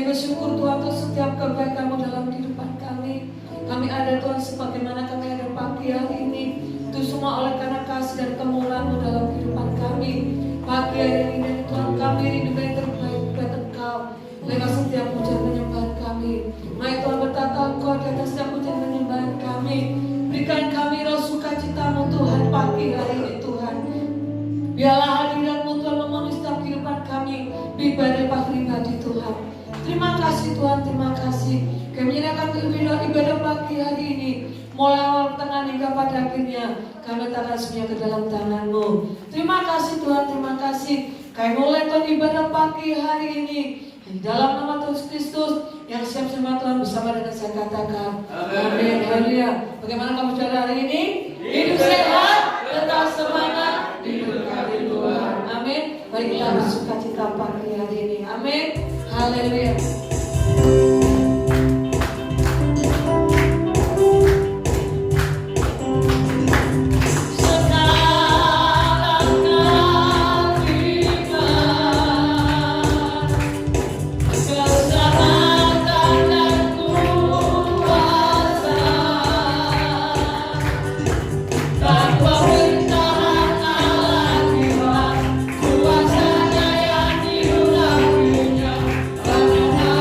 Kami bersyukur Tuhan untuk setiap kebaikan-Mu dalam kehidupan kami. Kami ada Tuhan sebagaimana kami ada pagi hari ini. Itu semua oleh karena kasih dan kemurahan-Mu dalam kehidupan kami. Pagi hari ini Tuhan kami rindu yang terbaik buat Engkau. Lewat setiap pujian penyembahan kami. Mari Tuhan bertata Engkau di atas setiap pujian penyembahan kami. Berikan kami roh sukacita-Mu Tuhan pagi hari ini Tuhan. Biarlah hadirat-Mu Tuhan memenuhi setiap kehidupan kami. Pribadi Tuhan. Terima kasih Tuhan, terima kasih. Kami menyerahkan ibadah pagi hari ini, mulai awal tengah hingga pada akhirnya kami letakkan semuanya ke dalam tangan-Mu. Terima kasih Tuhan, terima kasih. Kami mulai Tuhan ibadah pagi hari ini di dalam nama Tuhan Kristus yang siap sembah Tuhan bersama dengan saya katakan amin. Haleluya. Bagaimana kamu saudara hari ini? Hidup sehat, tetap semangat, diberkati Tuhan. Amin. Mari kita bersukacita pagi hari ini. Amin. Haleluya. Kuasa yang diulanginya, karena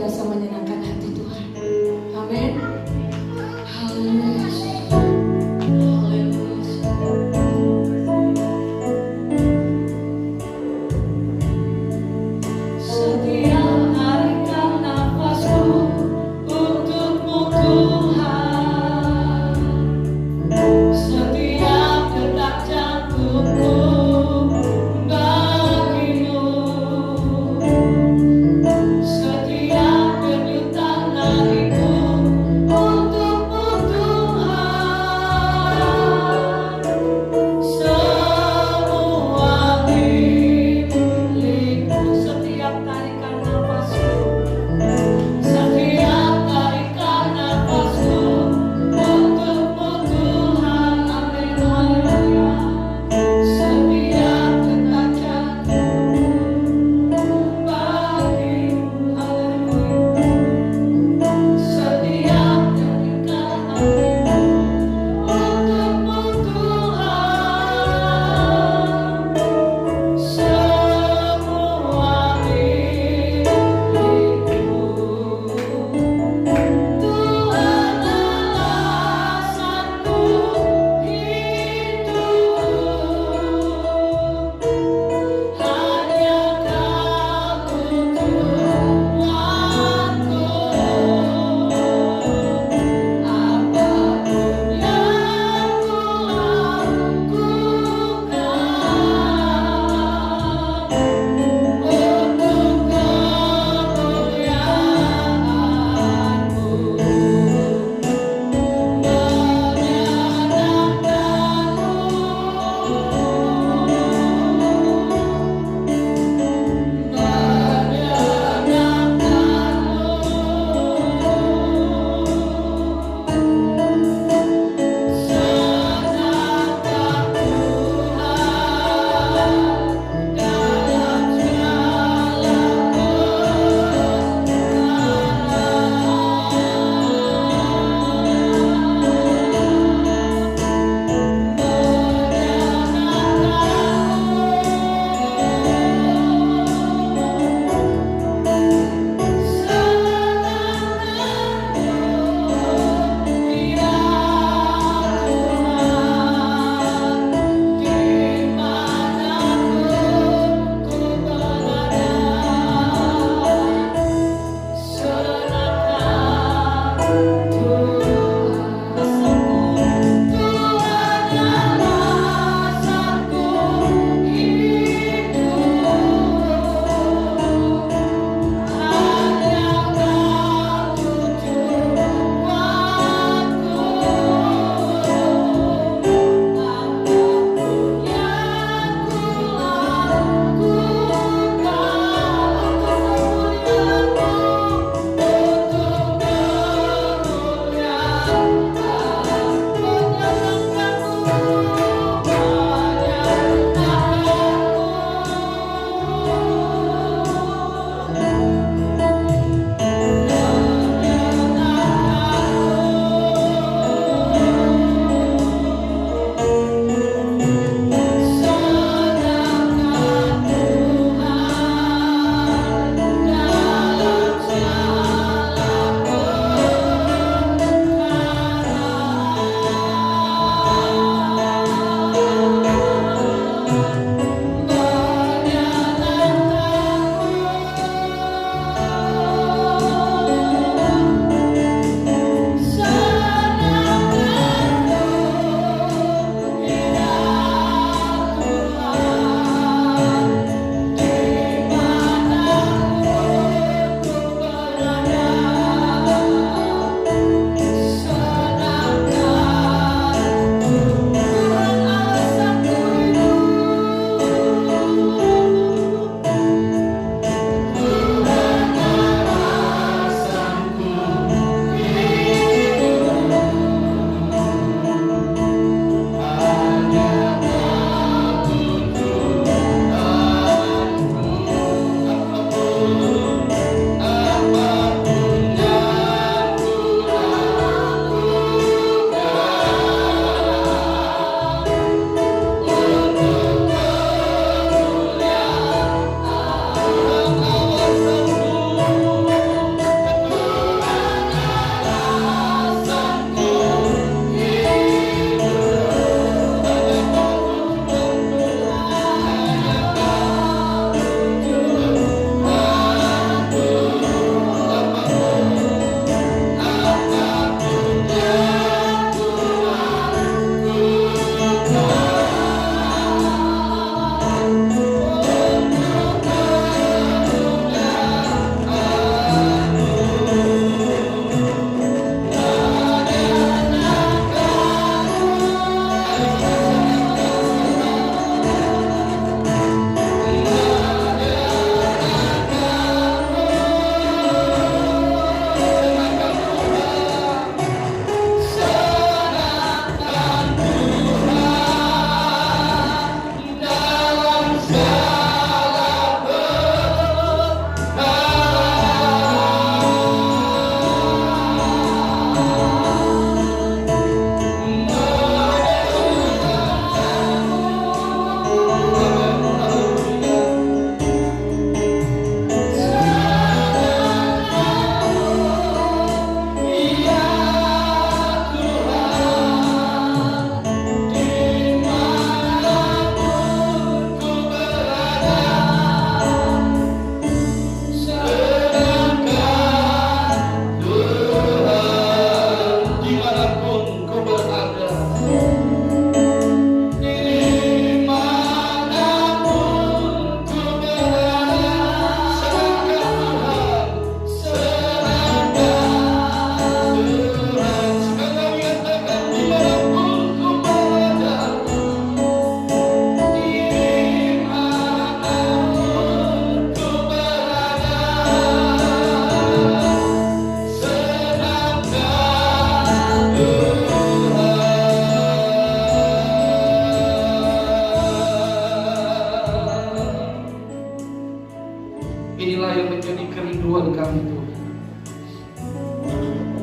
senantiasa menyenangkan hati Tuhan. Amin. Haleluya. Setiap harikan nafasku untukmu Tuhan, setiap detak jantungku bagimu, setiap denyut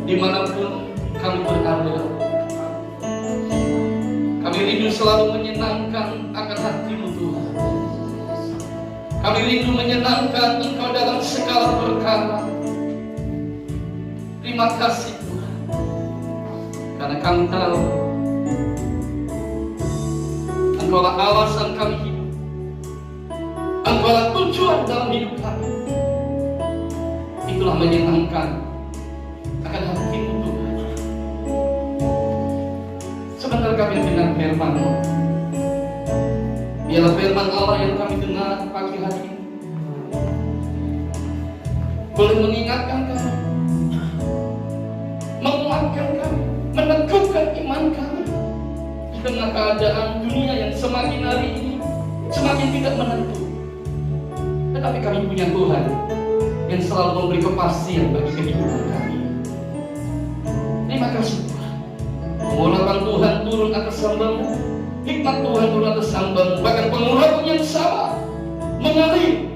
dimanapun kami berada. Kami rindu selalu menyenangkan akan hati-Mu Tuhan. Kami rindu menyenangkan Engkau dalam segala perkara. Terima kasih Tuhan, karena kami tahu Engkaulah alasan kami hidup. Engkaulah tujuan dalam hidup kami. Itulah menyenangkan akan hati-Mu Tuhan. Sebentar kami dengar firman-Mu. Biarlah firman Allah yang kami dengar pagi hari ini boleh mengingatkan kami, menguatkan kami, meneguhkan iman kami di tengah keadaan dunia yang semakin hari ini semakin tidak menentu. Tetapi kami punya Tuhan yang selalu memberi kepastian bagi kehidupan kami. Terima kasih Tuhan. Pengurapan Tuhan turun atas hamba-Mu, hikmat Tuhan turun atas hamba-Mu, bahkan pengurapan yang sama mengalir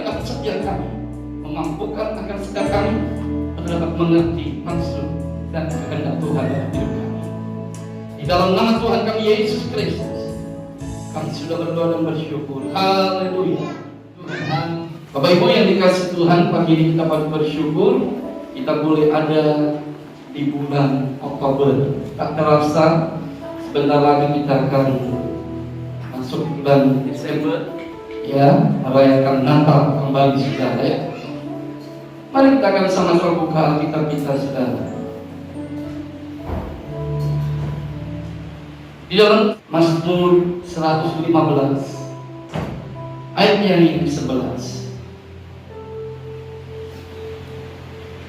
atas setiap kami, memampukan agar setiap kami dapat mengerti maksud dan kehendak Tuhan dalam hidup kami. Di dalam nama Tuhan kami Yesus Kristus, kami sudah berdoa dan bersyukur. Haleluya. Bapak Ibu yang dikasih Tuhan, pagi ini kita patut bersyukur kita boleh ada di bulan Oktober. Tak terasa sebentar lagi kita akan masuk bulan Desember, ya, merayakan Natal kembali saudara ya. Mari kita akan sama-sama buka Alkitab kita saudara. Di dalam Mazmur 115 ayatnya yang ke-11.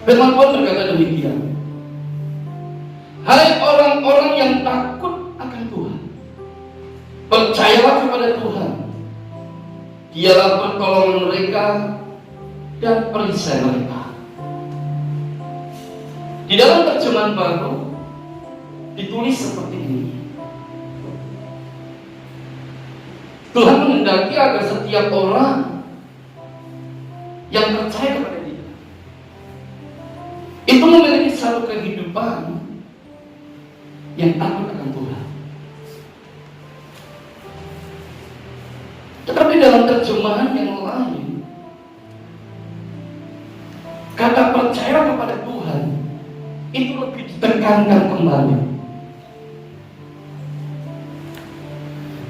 Firman Tuhan berkata demikian. Hai orang-orang yang takut akan Tuhan, percayalah kepada Tuhan. Dialah pertolongan mereka dan perisai mereka. Di dalam terjemahan baru ditulis seperti ini. Tuhan menghendaki agar setiap orang yang percaya kepada Dia itu memiliki satu kehidupan yang takut akan Tuhan. Tetapi dalam terjemahan yang lain, kata percaya kepada Tuhan itu lebih ditekankan kembali.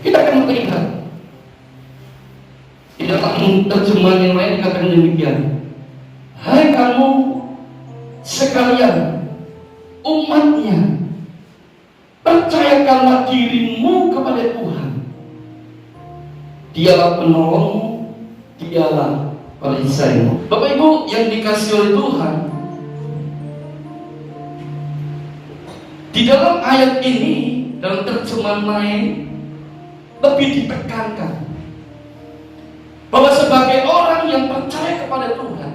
Kita akan melihat di dalam terjemahan yang lain dikatakan demikian. Hai kamu sekalian, umat-Nya, percayakanlah dirimu kepada Tuhan. Dialah penolongmu, Dialah perisaimu. Bapak Ibu yang dikasih oleh Tuhan, di dalam ayat ini, dalam terjemahan lain lebih ditekankan bahwa sebagai orang yang percaya kepada Tuhan,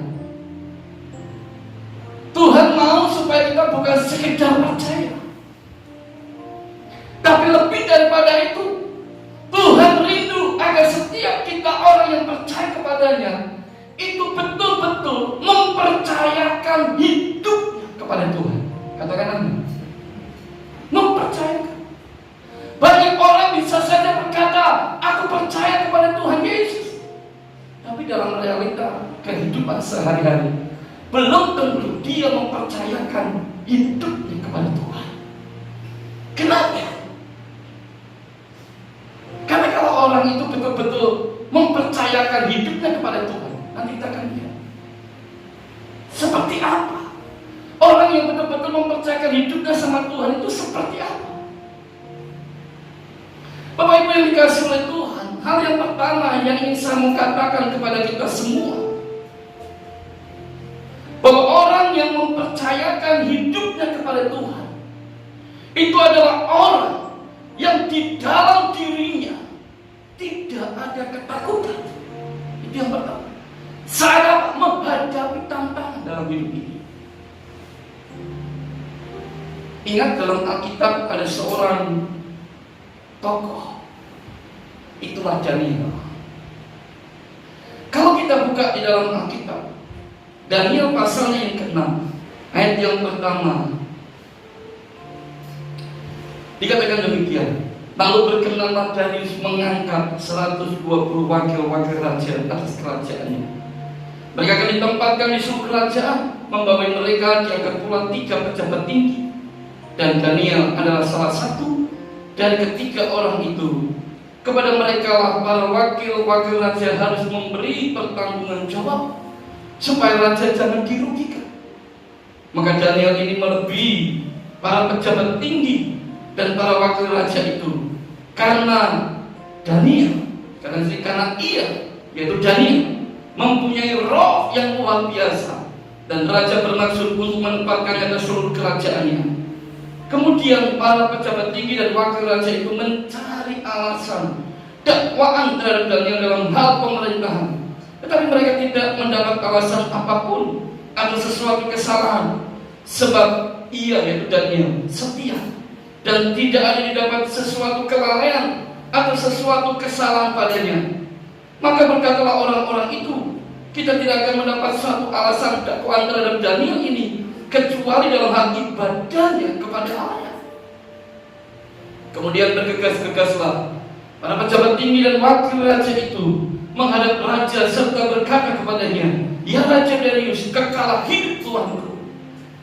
Tuhan mau supaya kita bukan sekedar percaya, tapi lebih daripada itu, Tuhan rindu agar setiap kita orang yang percaya kepadanya itu betul-betul mempercayakan hidupnya kepada Tuhan. Katakan amin. Mempercayakan. Banyak orang bisa saja berkata, aku percaya kepada Tuhan Yesus, tapi dalam realita kehidupan sehari-hari belum tentu dia mempercayakan hidupnya kepada Tuhan. Kenapa? Karena kalau orang itu betul-betul mempercayakan hidupnya kepada Tuhan, nanti kita akan lihat seperti apa orang yang betul-betul mempercayakan hidupnya sama Tuhan itu seperti apa. Bapak Ibu yang dikasih oleh Tuhan, hal yang pertama yang ingin saya mau katakan kepada kita semua, bahwa orang yang mempercayakan hidupnya kepada Tuhan itu adalah orang yang di dalam dirinya tidak ada ketakutan. Itu yang pertama. Saat menghadapi tantangan dalam hidup ini. Ingat dalam Alkitab ada seorang tokoh, itulah Daniel. Kalau kita buka di dalam Alkitab, Daniel pasalnya yang ke-6 Ayat yang pertama dikatakan demikian. Lalu berkenanlah Darius mengangkat 120 wakil-wakil raja atas kerajaannya. Mereka akan ditempatkan di seluruh kerajaan, membawa mereka diangkat pula 3 pejabat tinggi. Dan Daniel adalah salah satu dari ketiga orang itu. Kepada mereka lah para wakil-wakil raja harus memberi pertanggungan jawab, supaya raja jangan dirugikan. Maka Daniel ini melebihi para pejabat tinggi dan para wakil raja itu, karena ia, yaitu Daniel, mempunyai roh yang luar biasa, dan raja bermaksud untuk menempatkannya ke seluruh kerajaannya. Kemudian para pejabat tinggi dan wakil raja itu mencari alasan dakwaan terhadap Daniel dalam hal pemerintahan, tetapi mereka tidak mendapat alasan apapun atau sesuatu kesalahan, sebab ia, yaitu Daniel, setia dan tidak ada didapat sesuatu kelalaian atau sesuatu kesalahan padanya. Maka berkatalah orang-orang itu, kita tidak akan mendapat suatu alasan dakwaan terhadap Daniel ini, kecuali dalam hal ibadahnya kepada Allah. Kemudian bergegas-gegaslah para pejabat tinggi dan wakil raja itu menghadap raja serta berkata kepadanya, ya Raja Darius, kekalah hidup Tuanku.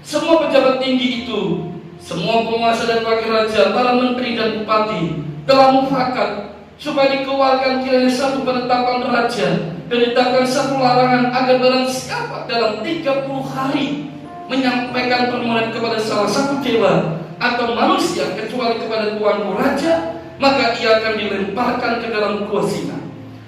Semua pejabat tinggi itu, semua penguasa dan wakil raja, para menteri dan bupati telah mufakat supaya dikeluarkan kiranya satu penetapan raja dan ditetapkan satu larangan agar barang siapa dalam 30 hari menyampaikan permohonan kepada salah satu dewa atau manusia kecuali kepada tuanku raja, maka ia akan dilemparkan ke dalam gua singa.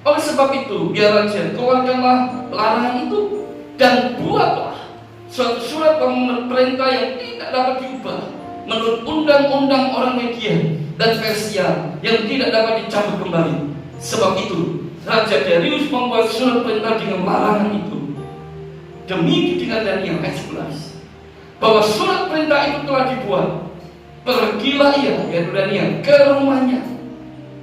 Oleh sebab itu, biar raja keluarkanlah larangan itu dan buatlah suatu surat perintah yang tidak dapat diubah menurut undang-undang orang Media dan Persia yang tidak dapat dicabut kembali. Sebab itu, Raja Darius membuat surat perintah dengan larangan itu. Demi dengan Daniel ayat 11, bahwa surat perintah itu telah dibuat. Pergilah ia, yaitu Daniel, ke rumahnya.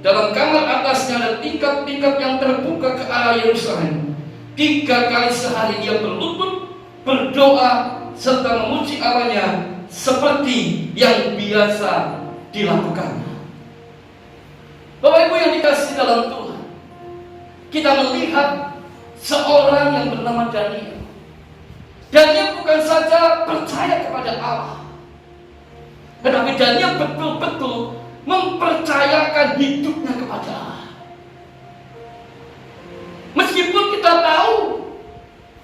Dalam kamar atasnya ada tingkat-tingkat yang terbuka ke arah Yerusalem. 3 kali sehari ia berlutut, berdoa, serta memuji Allahnya seperti yang biasa dilakukan. Bapak Ibu yang dikasihi dalam Tuhan, kita melihat seorang yang bernama Daniel. Daniel bukan saja percaya kepada Allah, tetapi Daniel betul-betul mempercayakan hidupnya kepada Allah. Meskipun kita tahu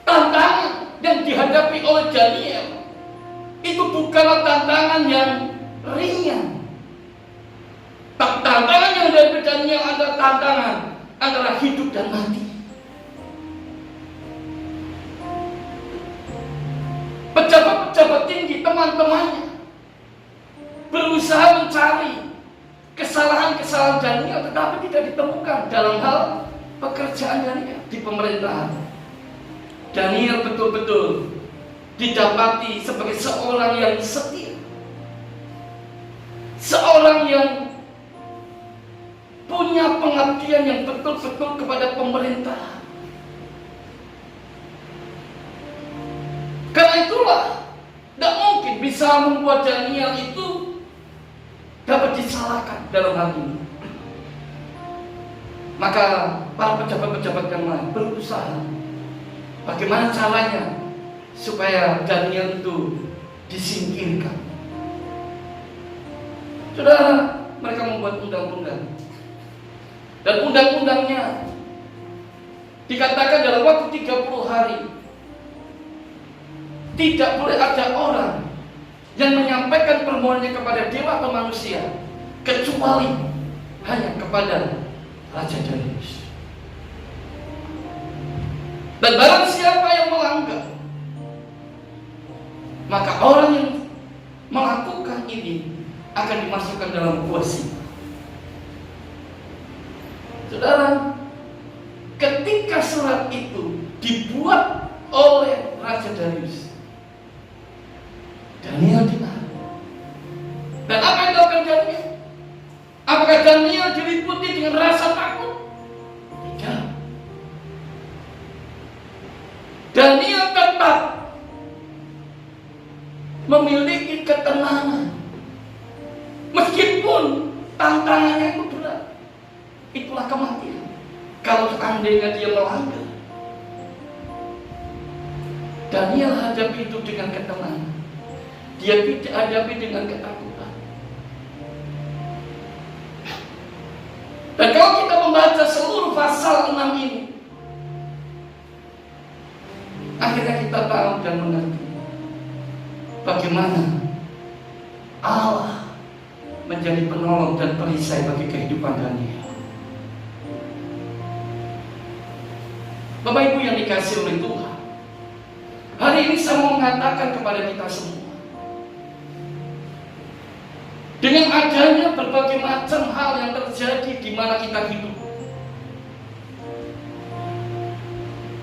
tantangan yang dihadapi oleh Daniel itu bukanlah tantangan yang ringan. Tantangan yang dihadapi Daniel adalah tantangan antara hidup dan mati. Pejabat-pejabat tinggi, teman-temannya, berusaha mencari kesalahan-kesalahan Daniel, tetapi tidak ditemukan dalam hal pekerjaan Daniel di pemerintahan. Daniel betul-betul didapati sebagai seorang yang setia, seorang yang punya pengabdian yang betul-betul kepada pemerintah. Karena itulah tidak mungkin bisa membuat Daniel itu dapat disalahkan dalam hal ini. Maka para pejabat-pejabat yang lain berusaha bagaimana caranya supaya Daniel itu disingkirkan. Saudara, mereka membuat undang-undang, dan undang-undangnya dikatakan dalam waktu 30 hari tidak boleh ada orang yang menyampaikan permohonannya kepada dewa atau manusia, kecuali hanya kepada Raja Darius. Dan barang siapa yang melanggar, maka orang yang melakukan ini akan dimasukkan dalam gua singa. Saudara, ketika surat itu dibuat oleh Raja Darius, Daniel ditahan. Dan apa yang dilakukan Daniel? Apakah Daniel diliputi dengan rasa takut? Tidak. Daniel tetap memiliki ketenangan. Meskipun tantangannya itu berat, itulah kematian. Kalau seandainya dia melanggar, Daniel hadapi itu dengan ketenangan. Dia tidak hadapi dengan ketakutan. Dan kalau kita membaca seluruh pasal 6 ini, akhirnya kita tahu dan mengerti bagaimana Allah menjadi penolong dan perisai bagi kehidupan Daniel. Bapak Ibu yang dikasihi oleh Tuhan, hari ini saya mau mengatakan kepada kita semua, dengan adanya berbagai macam hal yang terjadi di mana kita hidup,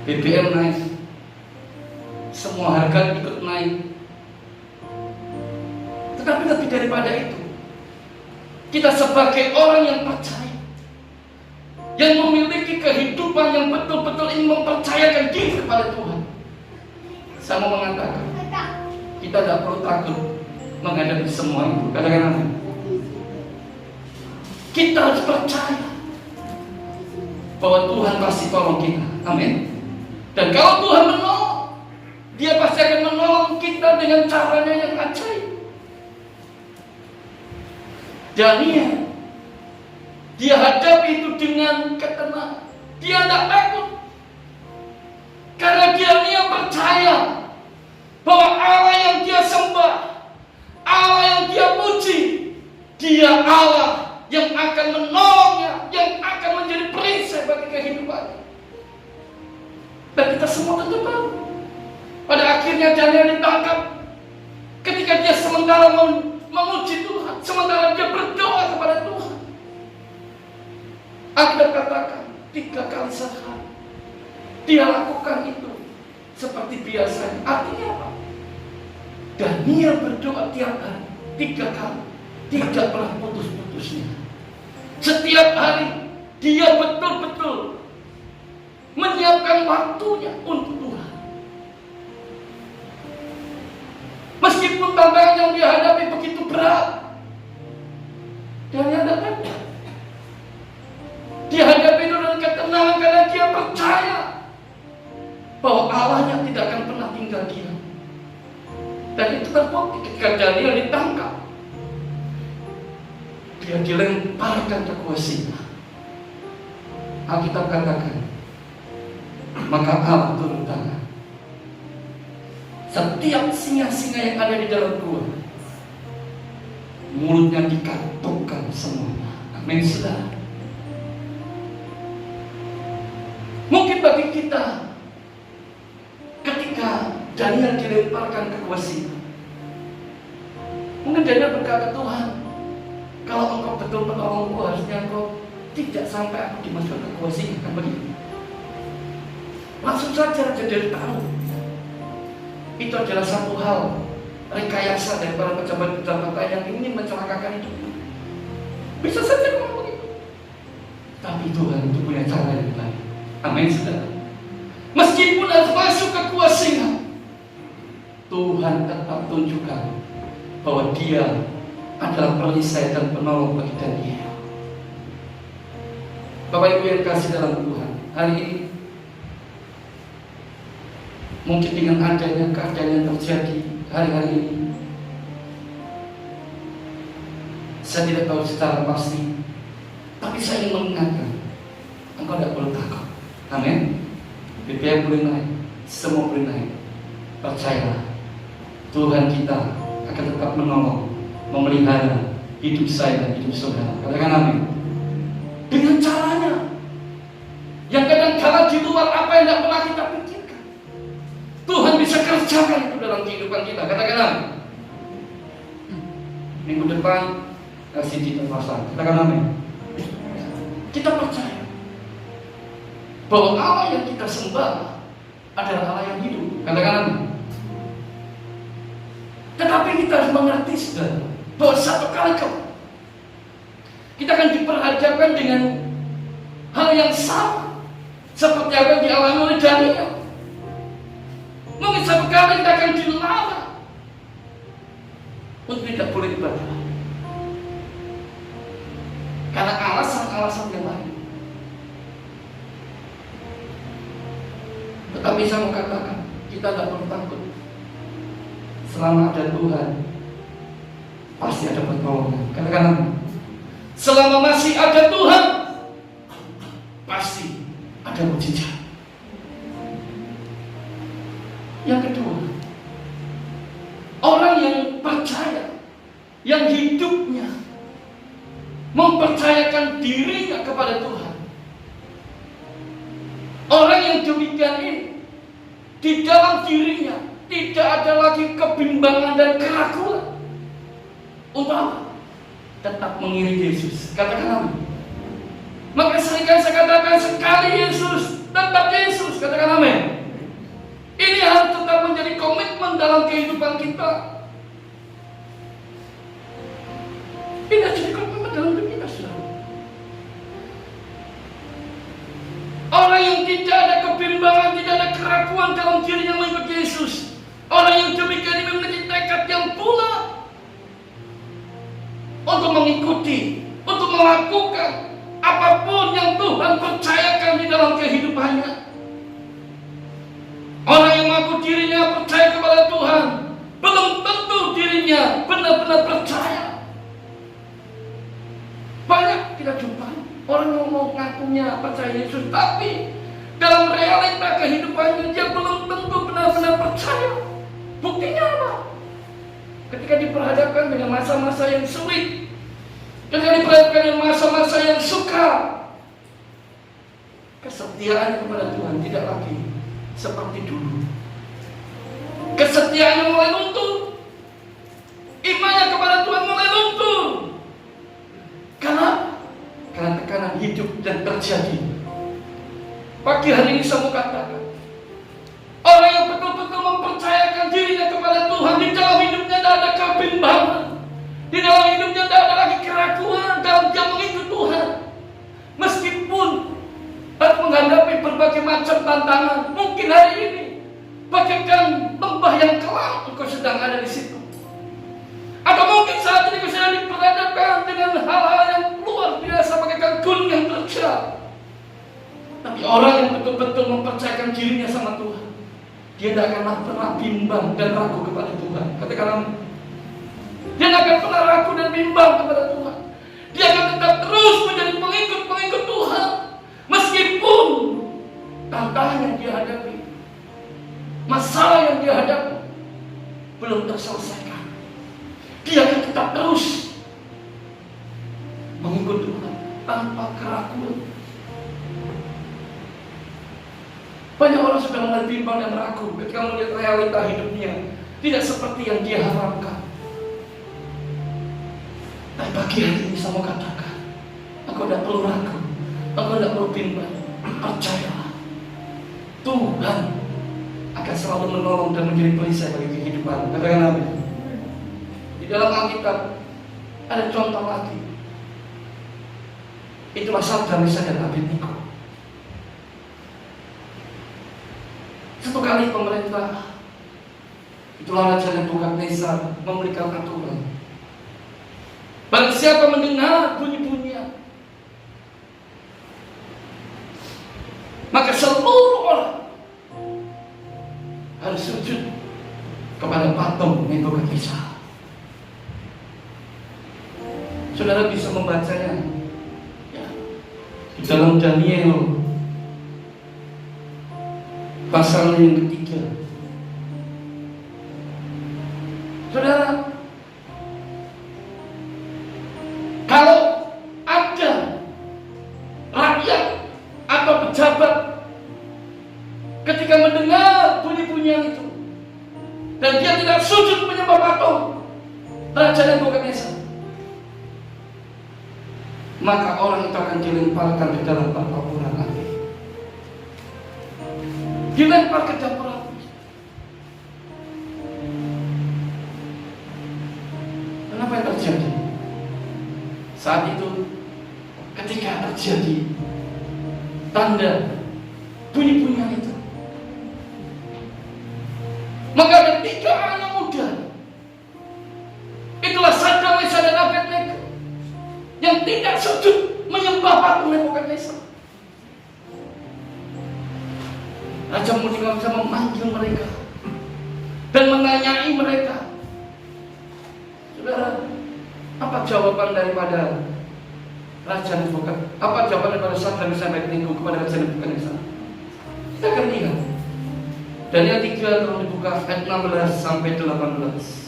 BBM naik, semua harga ikut naik. Tetapi lebih daripada itu, kita sebagai orang yang percaya, yang memiliki kehidupan yang betul-betul ingin mempercayakan diri kepada Tuhan, saya mau mengatakan, kita tidak perlu takut menghadapi semua itu. Katakan amin. Kita harus percaya bahwa Tuhan pasti tolong kita. Amin. Dan kalau Tuhan menolong, Dia pasti akan menolong kita dengan caranya yang ajaib. Daniel, dia hadapi itu dengan ketenangan. Dia tidak takut, karena dia percaya bahwa Allah yang dia sembah, Allah yang dia puji, Dia Allah yang akan menolongnya, yang akan menjadi perisai bagi kehidupannya. Dan kita semua tentu tahu, pada akhirnya Daniel ditangkap ketika dia sementara memuji Tuhan, sementara dia berdoa kepada Tuhan. Alkitab katakan 3 kali sehari dia lakukan itu seperti biasanya. Artinya apa? Daniel berdoa tiap hari 3 kali, tidak pernah putus-putusnya. Setiap hari dia betul-betul menyiapkan waktunya untuk Tuhan. Meskipun tantangan yang dia hadapi begitu berat, Daniel tidak takut. Dia hadapi itu dengan ketenangan karena dia percaya bahwa Allahnya tidak akan pernah tinggal diam. Dan itu terbukti ketika Daniel ditangkap, dia dilemparkan ke gua singa. Alkitab katakan, maka Allah turun tangan. Setiap singa-singa yang ada di dalam gua, mulutnya dikatupkan semuanya. Amin, saudara. Mungkin bagi kita, ketika Daniel dilemparkan ke gua singa, mungkin Daniel berkata, Tuhan, kalau Engkau betul penolongku, harusnya Engkau tidak sampai aku dimasukkan ke gua singa, kan begitu? Langsung saja Daniel tahu itu adalah satu hal rekayasa dari para pejabat-pejabat yang ingin mencelakakan hidupnya. Bisa saja ngomong begitu, tapi Tuhan itu punya cara yang lain. Amin, saudara. Meskipun harus masuk ke gua singa, Tuhan tetap tunjukkan bahwa Dia adalah perisai dan penolong bagi Daniel. Bapak Ibu yang kasih dalam Tuhan, hari ini mungkin dengan adanya keadaan yang terjadi hari-hari ini, saya tidak tahu secara pasti, tapi saya ingin mengingatkan, engkau tidak perlu takut. Amin. BBM boleh naik, semua boleh naik. Percayalah, Tuhan kita akan tetap menolong, memelihara hidup saya dan hidup saudara. Katakan amin. Dengan caranya yang kadang-kala di luar apa yang tidak pernah kita pikirkan, Tuhan bisa kerjakan itu dalam kehidupan kita. Katakan amin. Minggu depan kasih kita pasang. Katakan amin. Kita percaya bahwa Allah yang kita sembah adalah Allah yang hidup. Katakan amin. Tetapi kita harus mengerti, saudara, bahwa satu kali kita akan diperhadapkan dengan hal yang sama seperti apa yang dialami oleh Daniel. Mungkin satu kali kita akan dilarang untuk tidak boleh ibadah. Karena alasan-alasan yang lain. Tetapi saya mau katakan, kita tidak perlu takut. Selama ada Tuhan, pasti ada pertolongan. Katakan, selama masih ada Tuhan, pasti ada mujizat. Yang kedua, orang yang percaya, yang hidupnya mempercayakan dirinya kepada Tuhan. Orang yang demikian ini, di dalam dirinya tidak ada lagi kebimbangan dan keraguan. Untuk apa? Tetap mengiring Yesus. Katakan amin. Maka seringkali saya katakan, sekali Yesus, tetap Yesus. Katakan amin. Ini harus tetap menjadi komitmen dalam kehidupan kita. Ini harus jadi komitmen dalam hidup kita, saudara. Orang yang tidak ada kebimbangan, tidak ada keraguan dalam dirinya mengikut Yesus. Orang yang demikian ini memiliki tekad yang bulat untuk mengikuti, untuk melakukan apapun yang Tuhan percayakan di dalam kehidupannya. Orang yang mengaku dirinya percaya kepada Tuhan, belum tentu dirinya benar-benar percaya. Banyak kita jumpa orang yang mau ngakunya percaya Yesus, tapi dalam realita kehidupannya dia belum tentu benar-benar percaya. Buktinya apa? Ketika diperhadapkan dengan masa-masa yang sulit, ketika diperhadapkan dengan masa-masa yang sukar, kesetiaan kepada Tuhan tidak lagi seperti dulu. Kesetiaannya mulai luntur, imannya kepada Tuhan mulai luntur. Karena tekanan hidup dan terjadi. Pagi hari ini saya mau katakan, orang yang betul-betul mempercayakan dirinya kepada Tuhan, di dalam hidupnya tidak ada kebimbangan, di dalam hidupnya tidak ada lagi keraguan dalam dia mengikut Tuhan. Meskipun harus menghadapi berbagai macam tantangan, mungkin hari ini bagaikan lembah yang kelam engkau sedang ada di situ. Atau mungkin saat ini kau sedang diperhadapkan dengan hal-hal yang luar biasa bagaikan gunung yang terjal. Tapi orang yang betul-betul mempercayakan dirinya sama Tuhan, dia tidak akan pernah bimbang dan ragu kepada Tuhan. Katakan amin. Dia tidak akan pernah ragu dan bimbang kepada Tuhan. Dia akan tetap terus menjadi pengikut-pengikut Tuhan. Meskipun tantangan yang dia hadapi, masalah yang dia hadapi belum terselesaikan, dia akan tetap terus mengikut Tuhan tanpa keraguan. Banyak orang sudah mulai bimbang dan ragu ketika melihat realita hidupnya tidak seperti yang dia harapkan. Tapi pagi hari ini saya mau katakan, aku tidak perlu ragu, aku tidak perlu bimbang. Percayalah, Tuhan akan selalu menolong dan menjadi perisai bagi kehidupan. Katakan amin. Di dalam Alkitab ada contoh lagi. Itulah Sadraq, Mesyakh dan Abednego. Satu kali pemerintah, itulah Raja Nebukadnezar, memberikan aturan. Barang siapa mendengar bunyi-bunyian, maka seluruh orang harus sujud kepada patung Nebukadnezar. Saudara bisa membacanya ya, di dalam Daniel pasal yang ketiga. Saudara, kalau ada rakyat atau pejabat ketika mendengar bunyi-bunyian itu dan dia tidak sujud menyembah patung Raja Nebukadnezar, maka orang itu akan dilemparkan ke dalam pertempuran api. Dilempar ke dapur api. Kenapa yang terjadi? Saat itu ketika terjadi tanda bunyi-bunyian itu, maka ada 3 anak muda tidak sujud menyembah patung Nebukadnezar. Raja bisa memanggil mereka dan menanyai mereka. Saudara, apa jawaban daripada Raja Nebukadnezar? Apa jawaban daripada Sadrak Mesak dan Abednego kepada Raja Nebukadnezar? Kita akan lihat. Daniel 3 tolong dibuka ayat 16 sampai 18.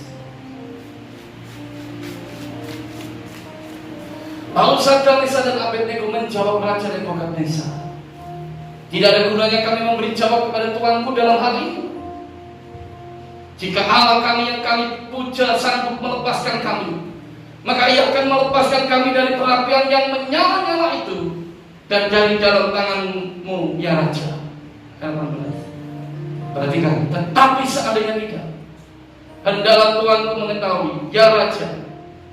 Lalu Sadrak Mesak dan Abednego menjawab Raja Nebukadnezar, tidak ada gunanya kami memberi jawab kepada Tuanku dalam hal ini. Jika Allah kami yang kami puja sanggup melepaskan kami, maka Ia akan melepaskan kami dari perapian yang menyala-nyala itu dan dari dalam tangan-Mu, ya Raja. Ayat 18. Perhatikan, tetapi seandainya tidak, hendaklah Tuanku mengetahui, ya Raja,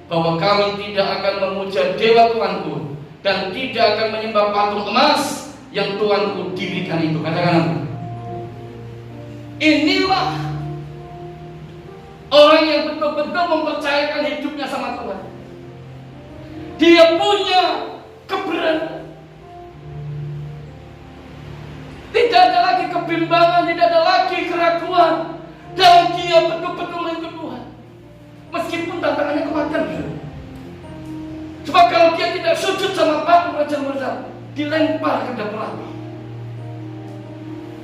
bahwa kami tidak akan memuja dewa Tuanku dan tidak akan menyembah patung emas yang Tuanku dirikan itu. Katakan apa? Inilah orang yang betul-betul mempercayakan hidupnya sama Tuhan. Dia punya keberanian. Tidak ada lagi kebimbangan, tidak ada lagi keraguan, dan dia betul-betul mengikut Tuhan. Meskipun tantangannya kematian. Sebab kalau dia tidak sujud sama patung Raja Nebukadnezar, dilempar ke dapur api.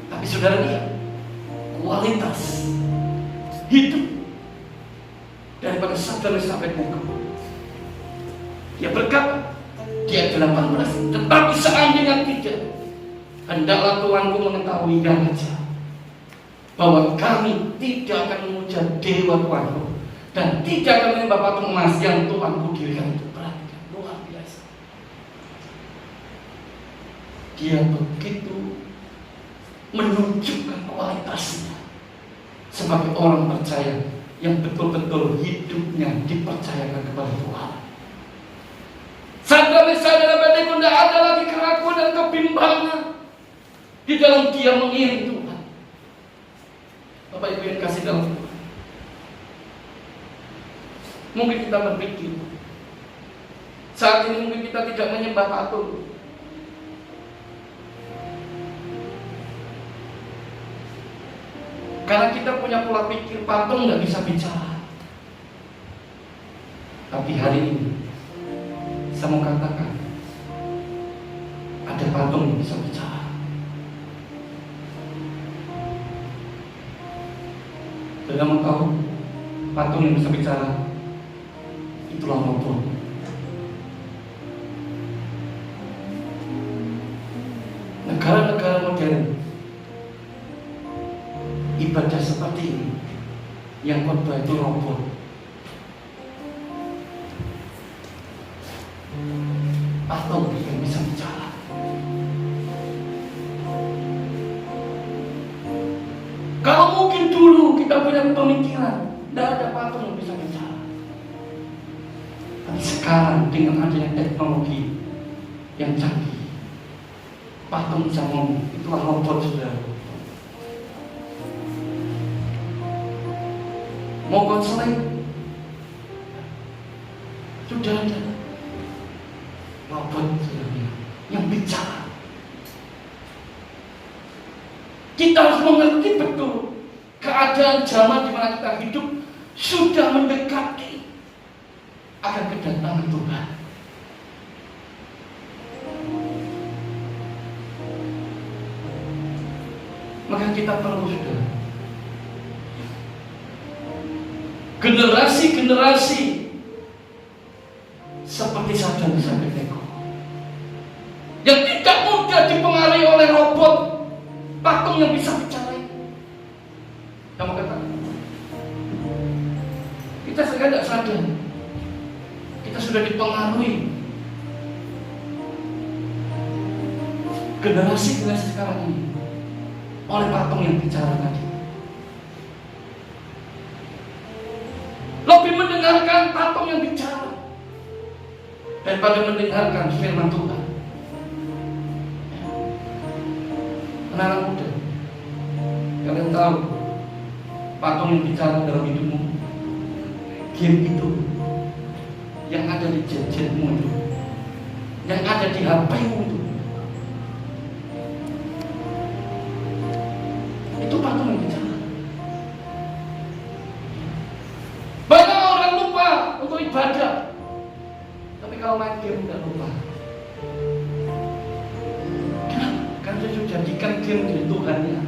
Tapi saudara lihat kualitas hidup daripada Sadrak Mesak dan Abednego. Dia berkata di ayat 18, tetapi seandainya tidak, hendaklah Tuanku mengetahui, ya Raja, bahwa kami tidak akan memuja dewa Tuanku dan tidak akan menyembah patung emas yang Tuanku dirikan itu. Perhatikan, luar biasa. Dia begitu menunjukkan kualitasnya sebagai orang percaya yang betul-betul hidupnya dipercayakan kepada Tuhan. Sadrak Mesak dan Abednego tidak ada lagi keraguan dan kebimbangan di dalam dia mengiring Tuhan. Bapak Ibu yang kasih dalam Tuhan, mungkin kita berpikir saat ini mungkin kita tidak menyembah patung, karena kita punya pola pikir patung nggak bisa bicara. Tapi hari ini saya mau katakan, ada patung yang bisa bicara. Saudara mau tahu patung yang bisa bicara? Itulah robot. Negara-negara modern ibadah seperti ini, yang khotbah itu robot. Patung yang bisa bicara. Kalau mungkin dulu kita punya pemikiran tidak ada patung yang bisa bicara, tapi sekarang dengan adanya teknologi yang canggih, patung bisa ngomong. Itulah robot, saudara. Mau konseling sudah ada robot yang bicara. Kita harus mengerti betul keadaan zaman di mana kita hidup sudah mendekati akan kedatangan Tuhan. Maka kita perlu, saudara, generasi-generasi seperti Sadrak Mesak dan Abednego yang tidak mudah dipengaruhi oleh robot, patung yang bisa bicara. Kamu katakan, kita sekarang tidak sadar, kita sudah dipengaruhi generasi-generasi sekarang ini oleh patung yang bicara tadi. Lebih mendengarkan patung yang bicara daripada mendengarkan firman Tuhan. Anak-anak muda, kalian tahu patung yang bicara dalam hidupmu, game itu yang ada di gadgetmu itu yang ada di HP-mu itu patut bicara. Banyak orang lupa untuk ibadah, tapi kalau main game tidak lupa. Kenapa? Karena dia sudah jadikan game jadi Tuhannya.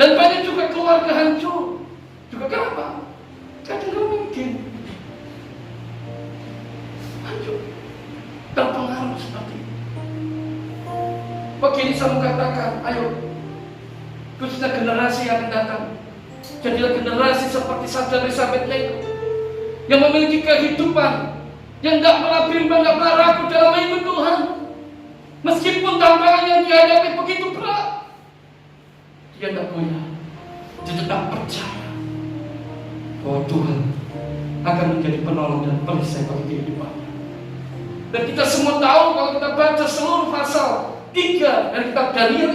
Dan banyak juga keluarga hancur. Juga kenapa? Karena main game hancur, terpengaruh seperti itu. Begini saya mau katakan, ayo khususnya generasi yang akan datang, jadilah generasi seperti Sabda Elizabeth itu, yang memiliki kehidupan yang tidak pernah bimbang, tidak pernah ragu dalam mengikut Tuhan. Meskipun tantangan yang dihadapi begitu berat, dia tidak goyah. Dia tetap percaya bahwa Tuhan akan menjadi penolong dan perisai bagi kehidupannya. Dan kita semua tahu kalau kita baca seluruh pasal 3 dari kitab Daniel,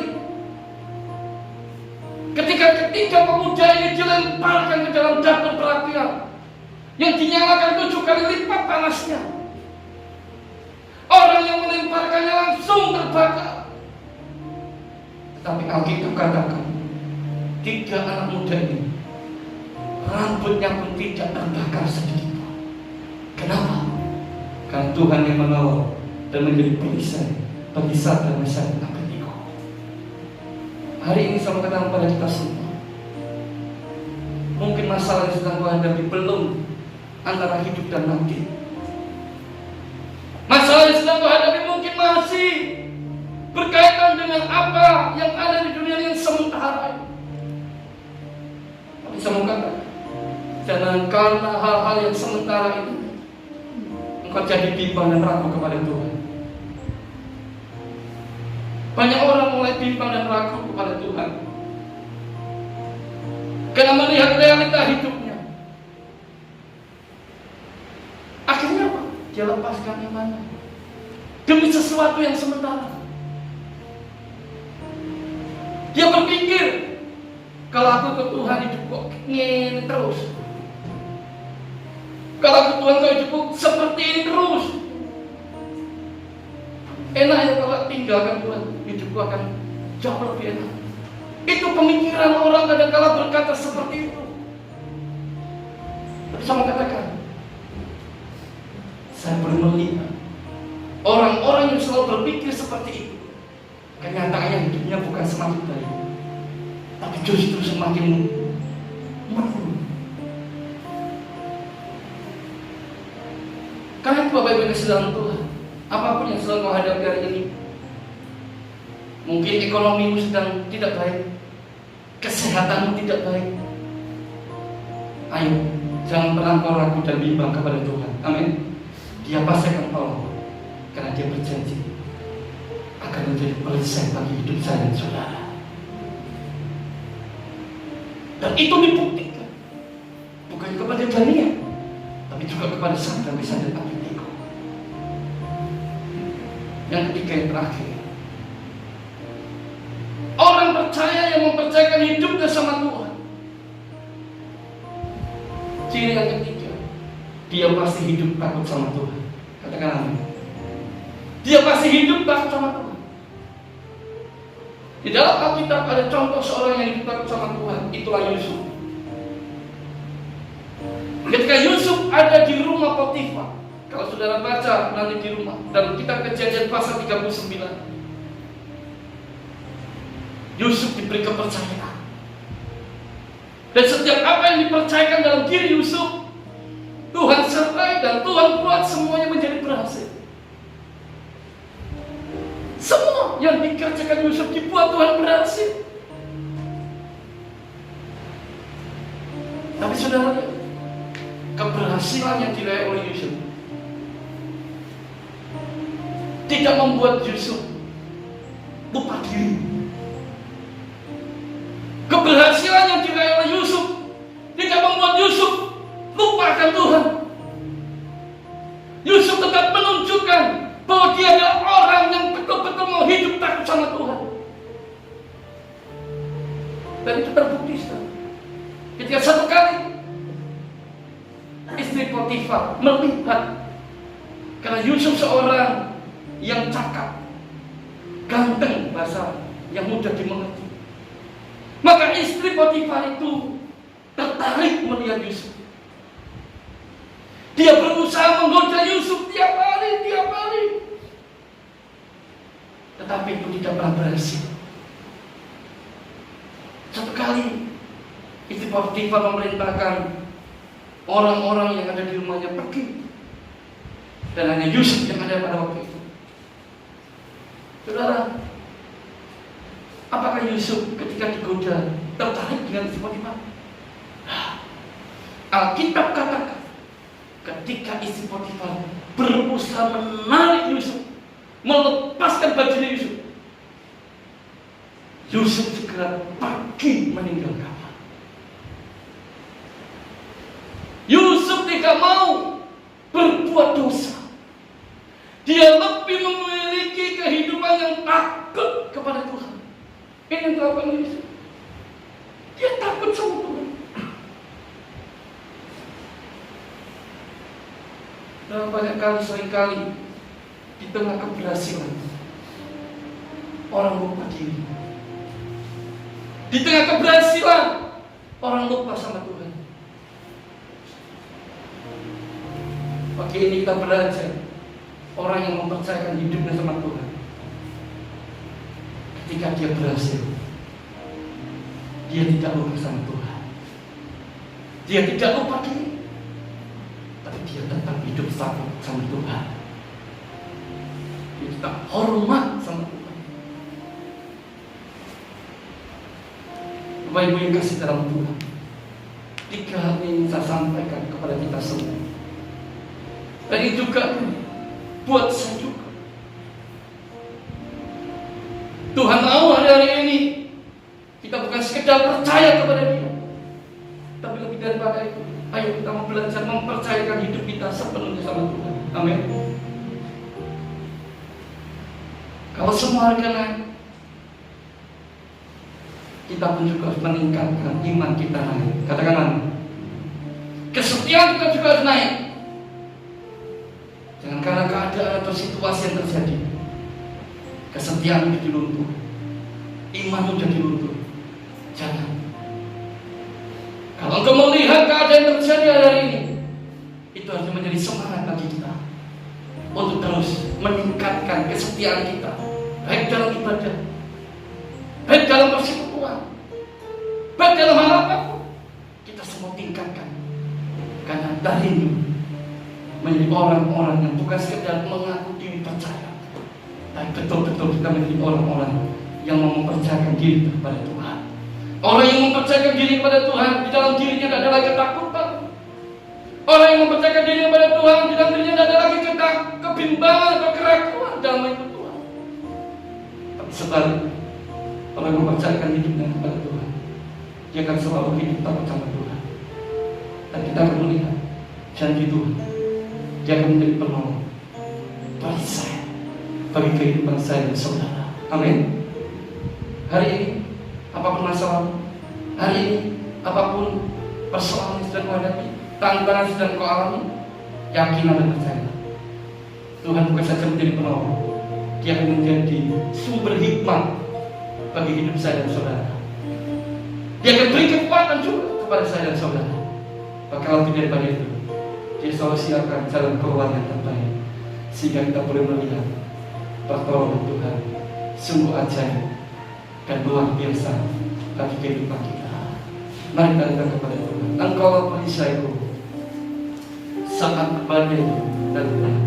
ketika ketiga pemuda ini dilemparkan ke dalam dapur perapian yang dinyalakan 7 kali lipat panasnya, orang yang melemparkannya langsung terbakar. Tetapi Alkitab katakan 3 anak muda ini rambutnya pun tidak terbakar sedikit pun. Kenapa? Karena Tuhan yang menolong dan menjadi perisai bagi Sadrak, Mesyak dan Abednego. Hari ini saya katakan kepada kita semua, mungkin masalah yang sedang kau hadapi belum antara hidup dan mati. Masalah yang sedang kau hadapi mungkin masih berkaitan dengan apa yang ada di dunia yang sementara. Tapi saya mau katakan, jangan karena hal-hal yang sementara ini engkau jadi bimbang dan ragu kepada Tuhan. Banyak orang mulai bimbang dan ragu kepada Tuhan karena melihat realita hidupnya. Akhirnya apa? Dia lepaskan imannya demi sesuatu yang sementara. Dia berpikir, kalau aku ke Tuhan hidup kok ingin terus, kalau aku Tuhan kau hidupku seperti ini terus, enak ya kalau tinggalkan Tuhan, hidupku akan jauh lebih enak. Itu pemikiran orang kadang-kala berkata seperti itu. Tapi saya mau katakan, saya belum melihat orang-orang yang selalu berpikir seperti itu, kenyataannya hidupnya bukan semakin baik, tapi justru semakin menurun. Karena Bapak Ibu kesediaan Tuhan, apapun yang sedang kau hadapi hari ini, mungkin ekonomimu sedang tidak baik, kesehatanmu tidak baik, ayo jangan pernah kau ragu dan bimbang kepada Tuhan. Amin. Dia pasti akan tolong, karena Dia berjanji akan menjadi perisai bagi hidup saya dan saudara. Dan itu dibuktikan bukan kepada Daniel, tapi juga kepada Sadrak, Mesyak dan Abednego. Yang ketiga, yang terakhir, orang percaya yang mempercayakan hidupnya sama Tuhan. Ciri yang ketiga, dia pasti hidup takut sama Tuhan. Katakan amin. Dia pasti hidup takut sama Tuhan. Di dalam Alkitab ada contoh seorang yang hidup takut sama Tuhan. Itulah Yusuf. Ketika Yusuf ada di rumah Potifar, kalau saudara baca nanti di rumah, dalam kitab Kejadian pasal 39, Yusuf diberi kepercayaan. Dan setiap apa yang dipercayakan dalam diri Yusuf, Tuhan sertai dan Tuhan buat semuanya menjadi berhasil. Semua yang dikerjakan Yusuf dibuat Tuhan berhasil. Tapi saudara, keberhasilan yang diraih oleh Yusuf tidak membuat Yusuf lupa diri. Keberhasilan yang diraih oleh Yusuf tidak membuat Yusuf lupakan Tuhan. Yusuf tetap menunjukkan bahwa dia adalah orang yang betul-betul mau hidup takut sama Tuhan. Dan itu terbukti ketika satu kali Potifar melihat, karena Yusuf seorang yang cakap, ganteng, bahasa yang mudah dimengerti. Maka istri Potifar itu tertarik melihat Yusuf. Dia berusaha menggoda Yusuf tiap hari. Tetapi itu tidak pernah berhasil. Satu kali istri Potifar memerintahkan orang-orang yang ada di rumahnya pergi, dan hanya Yusuf yang ada pada waktu itu. Saudara, apakah Yusuf ketika digoda tertarik dengan istri Potifar? Alkitab katakan ketika istri Potifar berusaha menarik Yusuf, melepaskan bajunya Yusuf, Yusuf segera pergi meninggalkan kamar. Yusuf tidak mau berbuat dosa. Dia lebih memiliki kehidupan yang takut kepada Tuhan. Ini yang dilakukan Yusuf. Dia takut sama Tuhan. Dan banyak kali, seringkali di tengah keberhasilan orang lupa diri. Di tengah keberhasilan orang lupa sama Tuhan. Pagi ini kita belajar orang yang mempercayakan hidupnya sama Tuhan. Ketika dia berhasil, dia tidak lupa sama Tuhan. Dia tidak lupa diri, tapi dia tetap hidup takut sama Tuhan. Dia tetap hormat sama Tuhan. Bapak Ibu yang kasih dalam Tuhan, 3 hal ini saya sampaikan kepada kita semua. Dan itu juga buat saya juga. Tuhan tahu hari ini kita bukan sekedar percaya kepada Dia, tapi lebih daripada itu, ayo kita mau belajar mempercayakan hidup kita sepenuhnya sama Tuhan. Amin. Kalau semua harga naik, kita pun juga harus meningkatkan iman kita naik. Katakan amin. Kesetiaan kita juga harus naik. Jangan karena keadaan atau situasi yang terjadi kesetiaan jadi luntur, iman jadi luntur. Jangan. Kalau engkau melihat keadaan yang terjadi hari ini, itu harus menjadi semangat bagi kita untuk terus meningkatkan kesetiaan kita, baik dalam ibadah, baik dalam persekutuan, baik dalam hal apapun. Kita semua tingkatkan, karena dari ini menjadi orang-orang yang bukan sekedar mengaku diri percaya, tapi betul-betul kita menjadi orang-orang yang mau mempercayakan diri kepada Tuhan. Orang yang mempercayakan diri kepada Tuhan, di dalam dirinya tidak ada lagi ketakutan. Orang yang mempercayakan diri kepada Tuhan, di dalam dirinya tidak ada lagi kebimbangan atau keraguan dalam hidup Tuhan. Tapi sebaliknya, orang yang mempercayakan hidupnya kepada Tuhan, dia akan selalu hidup takut sama Tuhan. Dan kita akan melihat janji Tuhan, dia akan menjadi penolong perisai bagi kehidupan saya dan saudara. Amin. Hari ini apapun masalah, hari ini apapun persoalan yang sedang kau hadapi, tantangan yang sedang kau alami, yakin dan percaya Tuhan bukan saja menjadi penolong, Dia akan menjadi sumber hikmat bagi hidup saya dan saudara. Dia akan beri kekuatan juga kepada saya dan saudara. Bahkan lebih daripada itu, Dia selalu siapkan jalan keluar yang terbaik, sehingga kita boleh melihat pertolongan Tuhan sungguh ajaib dan luar biasa bagi kehidupan kita. Mari kita datang kepada Tuhan. Engkau perisaiku saat badai dan berat.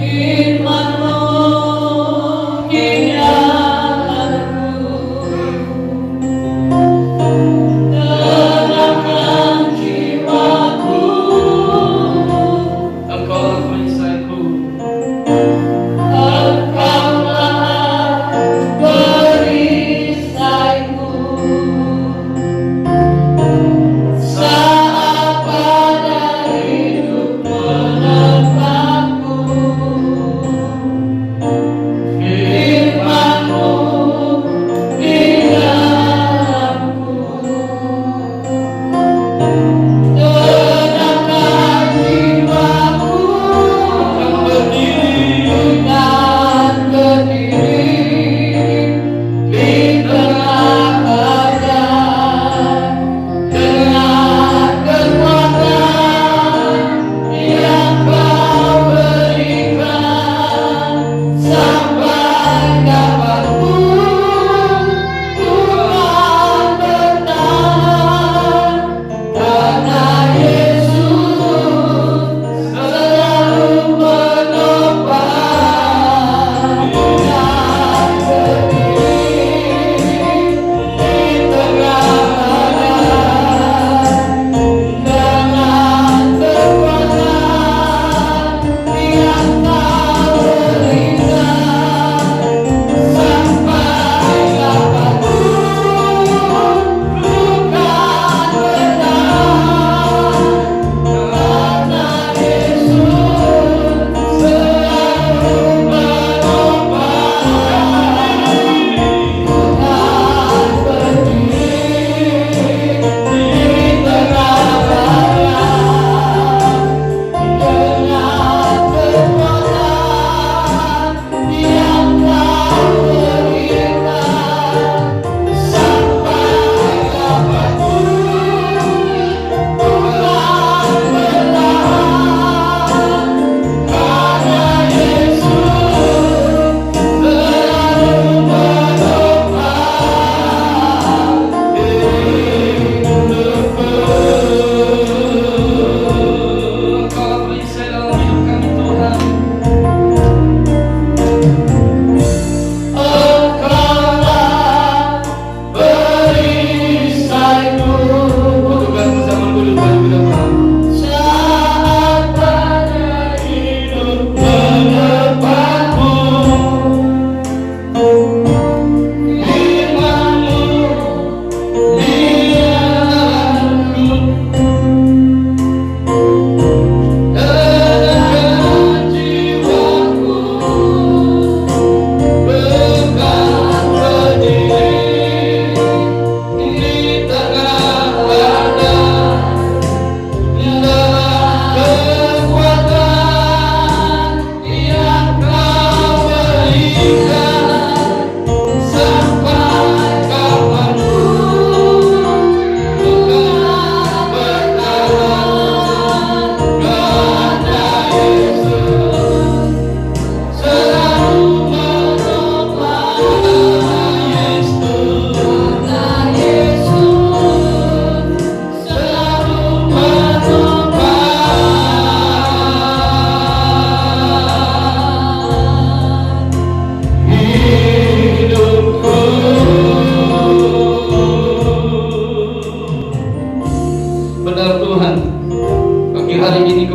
Firman-Mu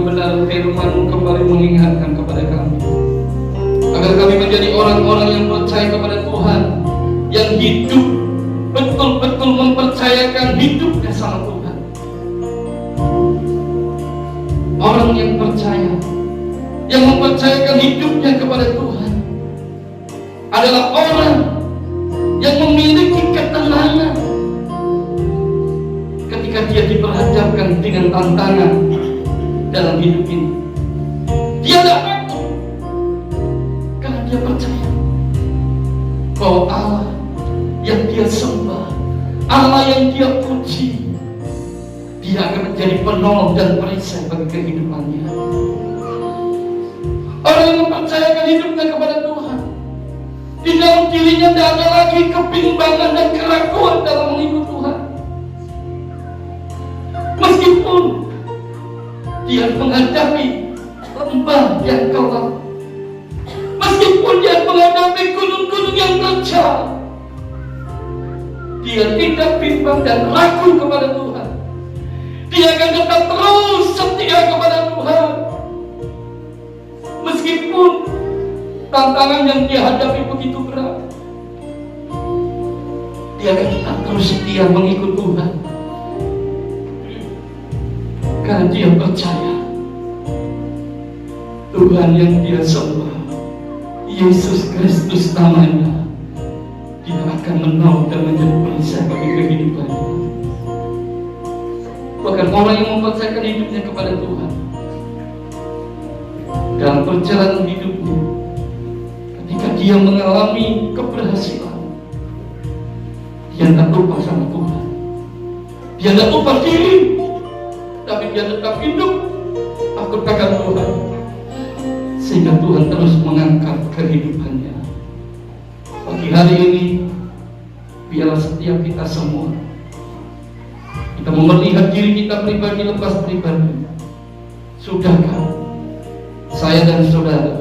kebenaran firman-Mu kembali mengingatkan kepada kami, agar kami menjadi orang-orang yang percaya kepada Tuhan, yang hidup betul-betul mempercayakan hidupnya sama Tuhan. Orang yang percaya, yang mempercayakan hidupnya kepada Tuhan, adalah orang yang memiliki ketenangan ketika dia diperhadapkan dengan tantangan dalam hidup ini. Dia tidak takut karena dia percaya bahwa Allah yang dia sembah, Allah yang dia puji, dia akan menjadi penolong dan perisai bagi kehidupannya. Orang yang mempercayakan hidupnya kepada Tuhan, di dalam dirinya tidak ada lagi kebimbangan dan keraguan dalam mengikut Tuhan. Meskipun dia menghadapi lembah yang gelap, meskipun dia menghadapi gunung-gunung yang terjal, dia tidak bimbang dan ragu kepada Tuhan. Dia akan tetap terus setia kepada Tuhan. Meskipun tantangan yang dia hadapi begitu berat, dia akan tetap terus setia mengikut Tuhan. Karena dia percaya Tuhan yang dia sembah, Yesus Kristus namanya, dia akan menolong dan menjadi perisai bagi kehidupannya. Bahkan orang yang mempercayakan hidupnya kepada Tuhan, dalam perjalanan hidupnya, ketika dia mengalami keberhasilan, dia tidak lupa sama Tuhan. Dia tidak lupa diri, tapi dia tetap hidup takut akan Tuhan, sehingga Tuhan terus mengangkat kehidupannya. Pagi hari ini, biarlah setiap kita semua, kita melihat diri kita pribadi lepas pribadi. Sudahkah saya dan saudara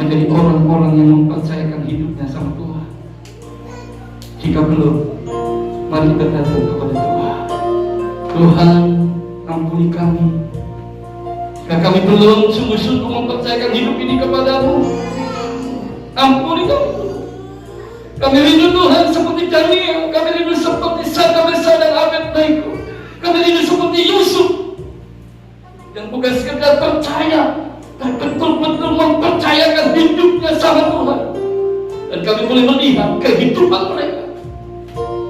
menjadi orang-orang yang mempercayakan hidupnya sama Tuhan? Jika belum, mari kita datang kepada Tuhan. Tuhan, ampuni kami jika kami belum sungguh-sungguh mempercayakan hidup ini kepadamu. Ampuni kami. Kami rindu Tuhan seperti Daniel, kami rindu seperti Sadrak dan Abednego, kami rindu seperti Yusuf, yang bukan sekedar percaya, tapi betul-betul mempercayakan hidupnya sama Tuhan. Dan kami boleh melihat kehidupan mereka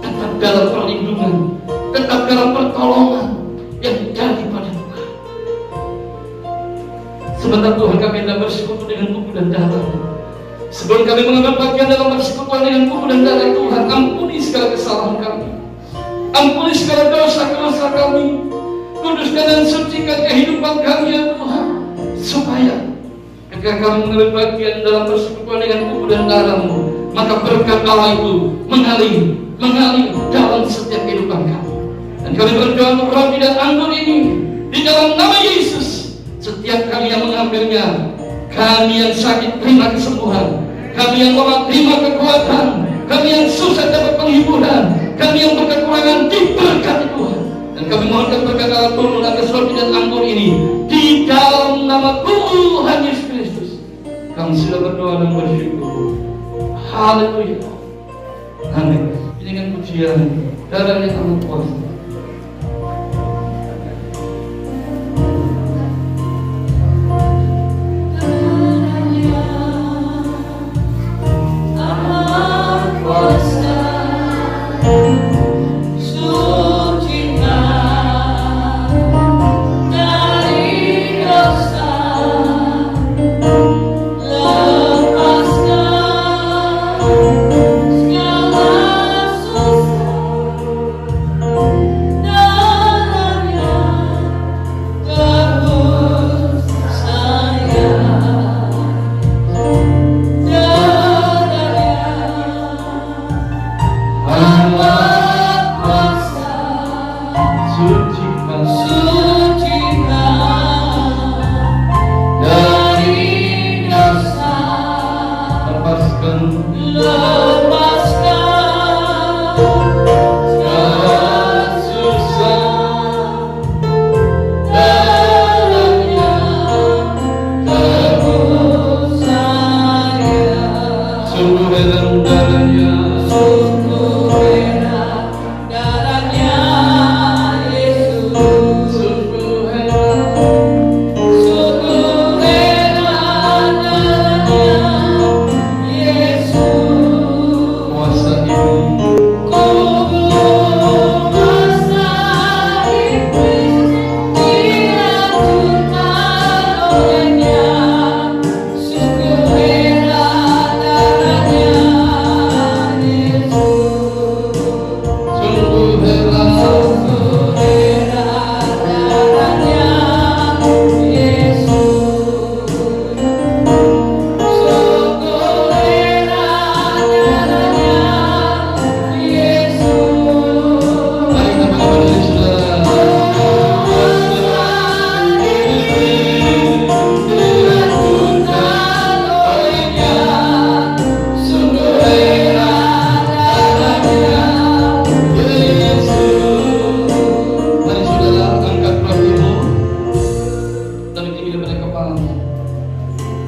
tetap dalam perlindungan, tetap dalam pertolongan yang daripada Tuhan. Sebentar Tuhan, kami hendak bersekutu dengan tubuh dan darah. Sebelum kami mengambil bagian dalam persekutuan dengan tubuh dan darah Tuhan, ampuni segala kesalahan kami, ampuni segala dosa-dosa kami, kuduskan dan sucikan kehidupan kami ya Tuhan, supaya ketika kami mengambil bagian dalam persekutuan dengan tubuh dan darah-Mu, maka berkat Allah itu mengalir dalam setiap kehidupan kami. Dan kami berdoa untuk roti dan anggur ini di dalam nama Yesus. Setiap kami yang mengambilnya, kami yang sakit terima kesembuhan, kami yang lemah terima kekuatan, kami yang susah dapat penghiburan, kami yang berkekurangan diberkati Tuhan. Dan kami mohonkan berkat Allah turun atas roti dan anggur ini di dalam nama Tuhan Yesus Kristus. Kami sudah berdoa dan bersyukur. Haleluya. Amin. Ini kan pujian darahnya amat kuasa. Segala susah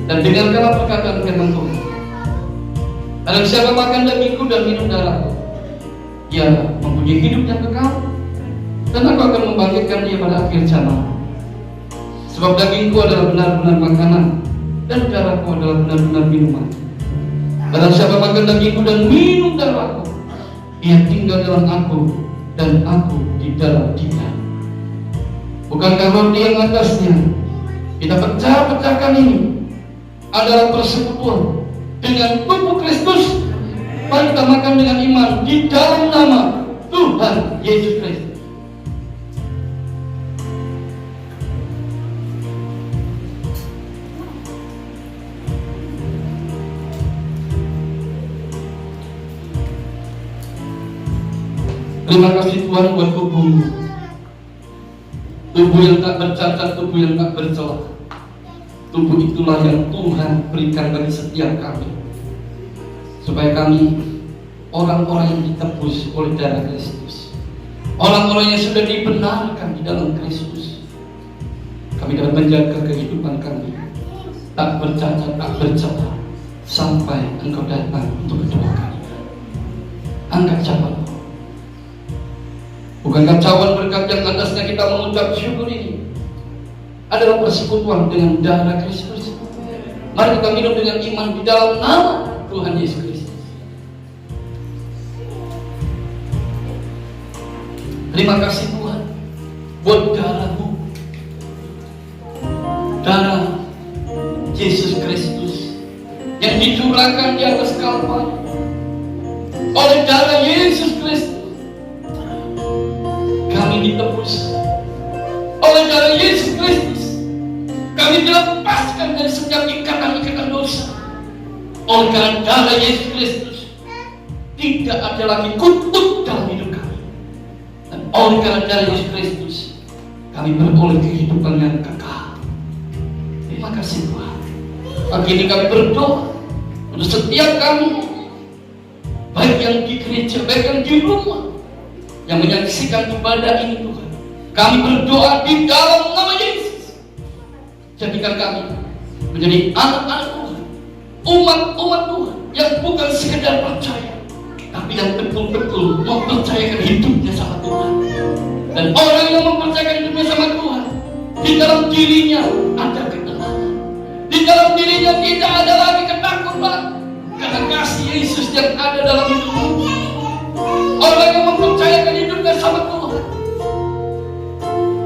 Dan dengarkanlah perkataan firman Tuhan. Barang siapa makan dagingku dan minum darahku, ia mempunyai hidup yang kekal, dan aku akan membangkitkan dia pada akhir zaman. Sebab dagingku adalah benar-benar makanan, dan darahku adalah benar-benar minuman. Barang siapa makan dagingku dan minum darahku, ia tinggal dalam aku, dan aku di dalam dia. Bukankah roti yang atasnya kita pecah-pecahkan ini adalah persekutuan dengan tubuh Kristus? Mari kita makan dengan iman di dalam nama Tuhan Yesus Kristus. Terima kasih Tuhan buat tubuhmu, tubuh yang tak bercacat, tubuh yang tak bercela. Tubuh itulah yang Tuhan berikan bagi setiap kami, supaya kami orang-orang yang ditebus oleh darah Kristus, orang-orang yang sudah dibenarkan di dalam Kristus. Kami dapat menjaga kehidupan kami tak bercacat, tak bercela, sampai Engkau datang untuk kedua kalinya. Angkat cawan. Bukankah cawan berkat yang atasnya kita mengucap syukur ini adalah persekutuan dengan darah Kristus? Mari kita minum dengan iman di dalam nama Tuhan Yesus Kristus. Terima kasih Tuhan buat darah-Mu, darah Yesus Kristus yang dicurahkan di atas Kalvari. Oleh darah Yesus Kristus kami ditebus. Oleh darah Yesus Kristus kami dilepaskan dari setiap ikatan-ikatan dosa. Oleh karena darah Yesus Kristus tidak ada lagi kutuk dalam hidup kami. Dan oleh karena darah Yesus Kristus kami beroleh kehidupan yang kekal. Terima kasih Tuhan. Pagi ini kami berdoa untuk setiap kami, baik yang di gereja, baik yang di rumah, yang menyaksikan ibadah ini Tuhan. Kami berdoa di dalam nama Yesus. Jadikan kami menjadi anak-anak Tuhan, umat-umat Tuhan yang bukan sekedar percaya, tapi yang betul-betul mempercayakan hidupnya sama Tuhan. Dan orang yang mempercayakan hidupnya sama Tuhan, di dalam dirinya ada ketenangan, di dalam dirinya tidak ada lagi ketakutan, karena kasih Yesus yang ada dalam hidupnya. Orang yang mempercayakan hidupnya sama Tuhan,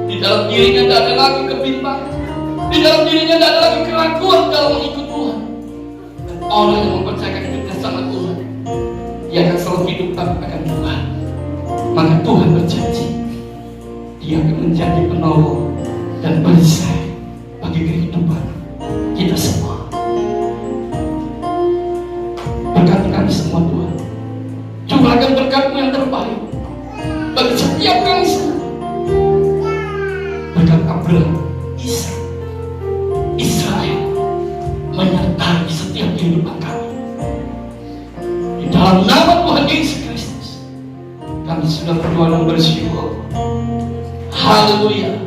di dalam dirinya tidak ada lagi kebimbangan, di dalam dirinya tidak ada lagi keraguan dalam mengikut Tuhan. Dan orang yang mempercayakan hidupnya sama Tuhan, dia akan selalu hidup takut akan Tuhan. Maka Tuhan berjanji, dia akan menjadi penolong dan perisai bagi kehidupan kita semua. Berkati kami semua Tuhan. Curahkan berkat-Mu yang terbaik bagi setiap kami semua. Berkat Abraham, Ishak, Israel menyertai setiap kehidupan kami. Di dalam nama Tuhan Yesus Kristus kami sudah berdoa dan bersyukur. Haleluya.